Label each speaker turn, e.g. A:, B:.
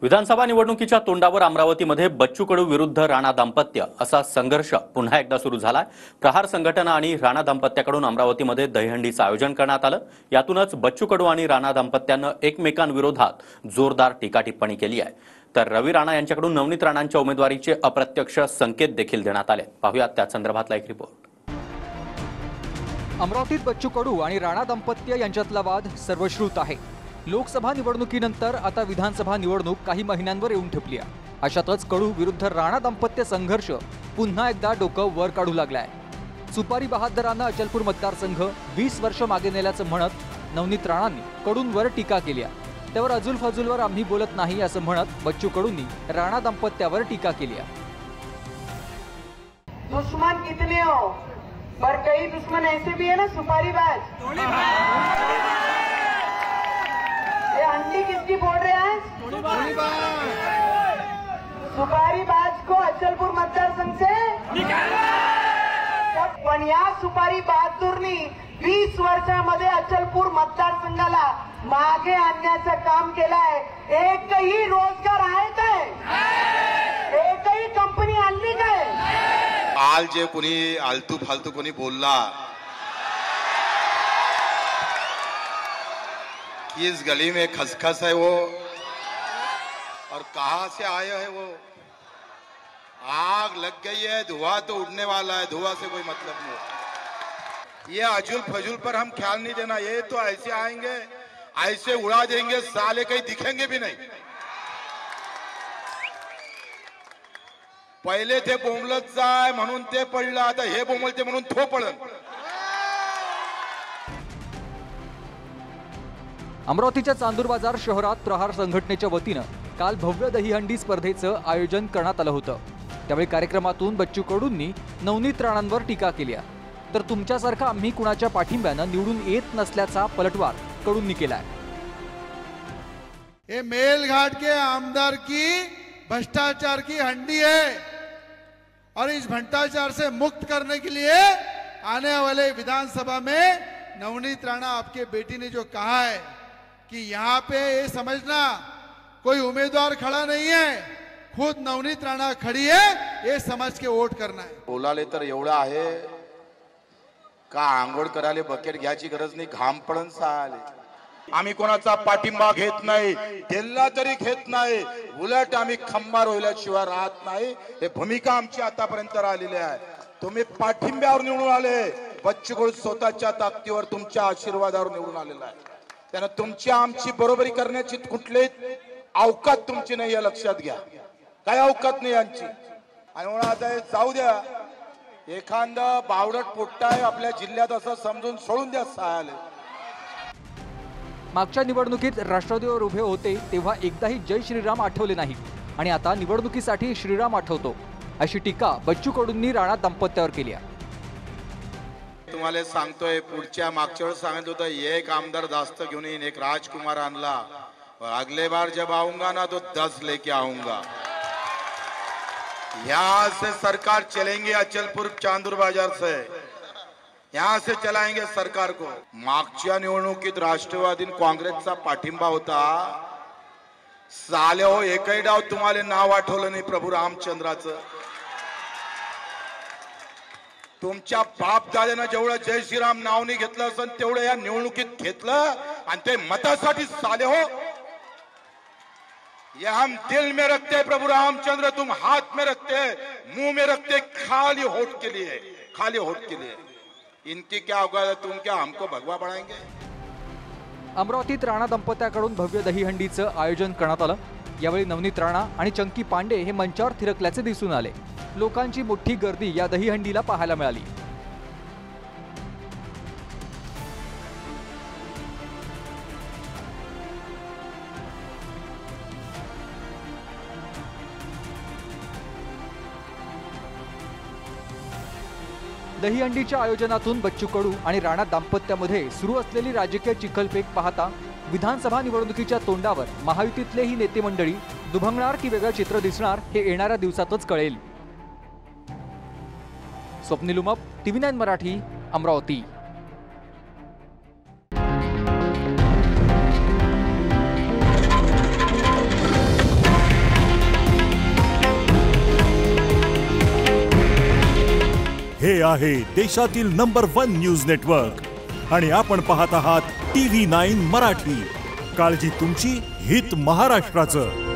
A: विधानसभा निवडणुकीच्या तोंडावर अमरावतीमध्ये बच्चू कडू विरुद्ध राणा दाम्पत्य असा संघर्ष पुन्हा एकदा सुरू झालाय। प्रहार संघटना आणि राणा दाम्पत्याकडून अमरावतीमध्ये दहीहंडीचं आयोजन करण्यात आलं। यातूनच बच्चू कडू आणि राणा दाम्पत्यानं एकमेकांविरोधात जोरदार टीका टिप्पणी केली आहे। तर रवी राणा यांच्याकडून नवनीत राणांच्या उमेदवारीचे अप्रत्यक्ष संकेत देखील देण्यात आले। पाहूयात त्या संदर्भातला एक रिपोर्ट।
B: अमरावतीत बच्चू कडू आणि राणा दाम्पत्य यांच्यातला वाद सर्वश्रुत आहे। लोकसभा निवडणुकीनंतर आता विधानसभा निवडणूक काही महिन्यांवर येऊन ठेपली आहे। अशातच कडू विरुद्ध राणा दाम्पत्य संघर्ष पुन्हा एकदा डोकं वर काढू लागलाय। सुपारी बहादरांना अचलपूर मतदारसंघ 20 वर्ष मागे नेल्याचं म्हणत नवनीत राणांनी कडूंवर टीका केली आहे। त्यावर अजुल फजुलवर आम्ही बोलत नाही असं म्हणत बच्चू कडूंनी राणा दाम्पत्यावर टीका केली आहे।
C: दुश्मन कितने हो, पर कई दुश्मन ऐसे भी है ना सुपारीबाज। ये आंटी किसकी बोल रहे हैं? सुपारीबाज को अचलपूर मतदारसंघ से पण या सुपारी बहादूरनी 20 वर्षांमध्ये अचलपूर मतदारसंघाला मागे आणण्याचं काम केलंय। एकही रोजगार आहे काय? एकही कंपनी आणली काय?
D: काल जे कोणी आलतू फालतू कोणी बोलला कि इस गली में खसखस है वो और कहां से आया है वो, आग लग गई है, धुआं तो उड़ने वाला है, धुआं से कोई मतलब नहीं। ये अजुल फजुल पर हम ख्याल नहीं देना। ये तो ऐसे आएंगे, ऐसे उड़ा देंगे, साले कहीं दिखेंगे भी नहीं। पहिले ते बोंबलत जाय म्हणून ते पडलं, आता हे बोंबलते म्हणून तो पडलं।
B: अमरावतीच्या चांदूर बाजार शहरात प्रहार संघटनेच्या वतीनं काल भव्य दहीहंडी स्पर्धेचं आयोजन करण्यात आलं होतं। त्यावेळी कार्यक्रमातून बच्चू कडूंनी नवनीत राणांवर टीका केली आहे। तर तुमच्यासारखा आम्ही कुणाच्या पाठिंब्यानं निवडून येत नसल्याचा पलटवार कडूंनी केलाय।
E: ये मेलघाट के आमदार की भ्रष्टाचार की हंडी है और इस भ्रष्टाचार से मुक्त करने के लिए आने वाले विधानसभा में नवनीत राणा आपके बेटी ने जो कहा है कि यहाँ पे ये समझना कोई उम्मीदवार खड़ा नहीं है, खुद नवनीत राणा खड़ी है, ये समझ के वोट करना है।
D: बोलाले तर एवढं आहे का आंघोळ करायला बकेट घ्यायची गरज नाही, घाम पडन साले। आम्ही कोणाचा पाठिंबा घेत नाही, दिल्ला तरी घेत नाही, उलट आम्ही खंबार होईल्याशिवाय राहत नाही। हे भूमिका आमची आतापर्यंत राहिलेली आहे। तुम्ही पाठिंब्यावर निवडून आले, बच्चू कडू स्वतःच्या ताकदीवर तुमच्या आशीर्वादावर निवडून आलेला आहे। त्यानं तुमची आमची बरोबरी करण्याची कुठलीही अवकात तुमची नाही, या लक्षात घ्या। काय अवकात नाही यांची। आणि म्हणून आता जाऊ द्या, एखादा बावडट पोट्टाय आपल्या जिल्ह्यात असं समजून सोडून द्या साले।
B: मागच्या निवडणुकीत राष्ट्रवादीवर उभे होते तेव्हा एकदाही जय श्रीराम आठवले नाही आणि आता निवडणुकीसाठी श्रीराम आठवतो अशी टीका बच्चू कडूंनी राणा दाम्पत्यावर केली आहे।
D: तुम्हाला सांगतोय, पुढच्या मागच्या वेळेस सांगितलं होतं एक आमदार जास्त घेऊन येईन, एक राजकुमार आणला, और अगले बार जब आऊंगा ना तो 10 लेके आऊंगा। यहाँ से सरकार चलेंगे, अचलपुर चांदूर बाजार से यहाँ से चलाएंगे सरकार को। मागच्या निवडणुकीत राष्ट्रवादी काँग्रेसचा पाठिंबा होता साले हो, एकही डाव तुम्हाला नाव आठवलं नाही प्रभू रामचंद्राचं। तुमच्या बाप दादानं जेवढं जय श्रीराम नाव नाही घेतलं असं तेवढं या निवडणुकीत घेतलं आणि ते मतासाठी साले हो। ये हम दिल में रखते हैं प्रभु रामचंद्र, तुम हाथ में रखते हैं, मुंह में रखते, खाली होठ के लिए, खाली होठ के लिए। इनकी क्या औकात है, तुम क्या हमको भगवा बढ़ाएंगे?
B: अमरावतीत राणा दाम्पत्याकडून भव्य दहीहंडीचं आयोजन करण्यात आलं। यावेळी नवनीत राणा आणि चंकी पांडे हे मंचावर थिरकल्याचे दिसून आले। लोकांची मोठी गर्दी या दहीहंडीला पाहायला मिळाली। दहीहंडीच्या आयोजनातून बच्चू कडू आणि राणा दाम्पत्यामध्ये सुरू असलेली राजकीय चिखलफेक पाहता विधानसभा निवडणुकीच्या तोंडावर महायुतीतले ही नेते मंडळी दुभंगणार की वेगळं चित्र दिसणार हे येणाऱ्या दिवसातच कळेल। स्वप्नील उमप, TV9 मराठी, अमरावती।
F: हे आहे देशातील नंबर 1 न्यूज नेटवर्क आणि आपण पाहत आहात TV9 मराठी. काळजी तुमची, हित महाराष्ट्राचं.